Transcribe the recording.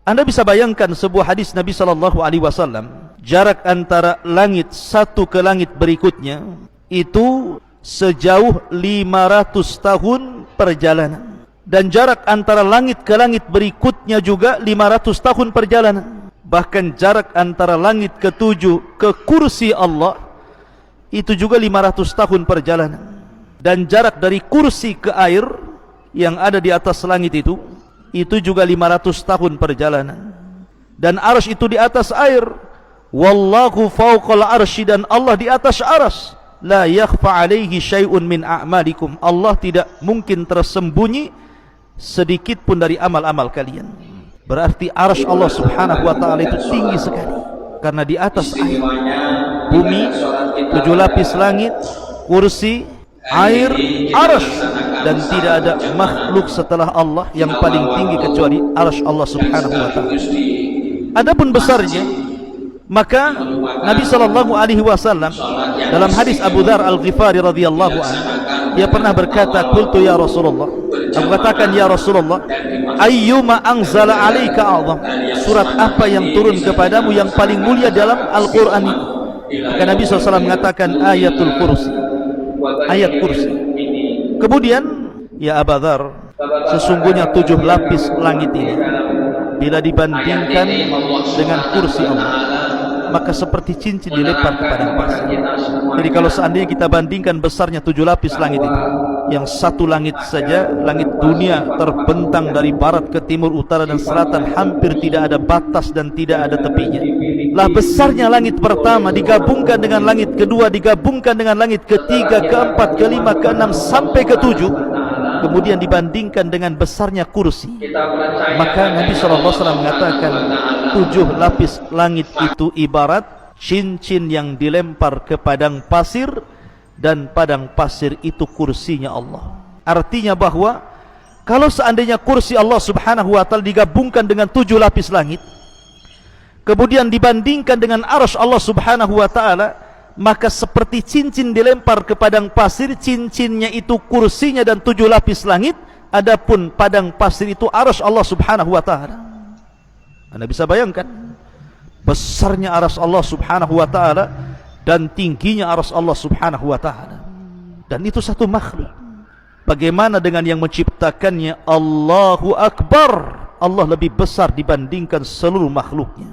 Anda bisa bayangkan sebuah hadis Nabi SAW, jarak antara langit satu ke langit berikutnya itu sejauh 500 tahun perjalanan, dan jarak antara langit ke langit berikutnya juga 500 tahun perjalanan. Bahkan jarak antara langit ke-7 ke kursi Allah itu juga 500 tahun perjalanan. Dan jarak dari kursi ke air yang ada di atas langit itu juga 500 tahun perjalanan. Dan arsy itu di atas air. Wallahu fawqal arsy, dan Allah di atas arsy. La yakhfa alaihi syai'un min a'malikum. Allah tidak mungkin tersembunyi sedikit pun dari amal-amal kalian. Berarti arsy Allah subhanahu wa ta'ala itu tinggi sekali, karena di atas air. Bumi, 7 lapis langit, kursi, air, arsy, dan tidak ada makhluk setelah Allah yang paling tinggi kecuali arsy Allah subhanahu wa ta'ala. Adapun besarnya, maka Nabi SAW dalam hadis Abu Dzar Al-Ghifari radhiyallahu anhu, dia pernah berkata, qultu ya Rasulullah, aku katakan ya Rasulullah, ayyuma anzala alaika a'zam, surat apa yang turun kepadamu yang paling mulia dalam Al-Quran ini? Maka Nabi SAW mengatakan ayatul kursi, ayat kursi. Kemudian, ya Abu Dzar, sesungguhnya 7 lapis langit ini bila dibandingkan dengan kursi Allah, maka seperti cincin dilempar ke padang pasir. Jadi kalau seandainya kita bandingkan besarnya 7 lapis langit itu, yang satu langit saja, langit dunia terbentang dari barat ke timur, utara dan selatan, hampir tidak ada batas dan tidak ada tepinya. Lah besarnya langit pertama digabungkan dengan langit kedua, digabungkan dengan langit ketiga, keempat, kelima, keenam sampai ketujuh, kemudian dibandingkan dengan besarnya kursi, maka Nabi SAW mengatakan 7 lapis langit itu ibarat cincin yang dilempar ke padang pasir, dan padang pasir itu kursinya Allah. Artinya bahwa kalau seandainya kursi Allah subhanahu wa ta'ala digabungkan dengan 7 lapis langit, kemudian dibandingkan dengan arsy Allah subhanahu wa ta'ala, maka seperti cincin dilempar ke padang pasir, cincinnya itu kursinya dan 7 lapis langit, adapun padang pasir itu arsy Allah subhanahu wa ta'ala. Anda bisa bayangkan besarnya arsy Allah subhanahu wa ta'ala dan tingginya arsy Allah subhanahu wa ta'ala. Dan itu satu makhluk. Bagaimana dengan yang menciptakannya? Allahu Akbar. Allah lebih besar dibandingkan seluruh makhluknya.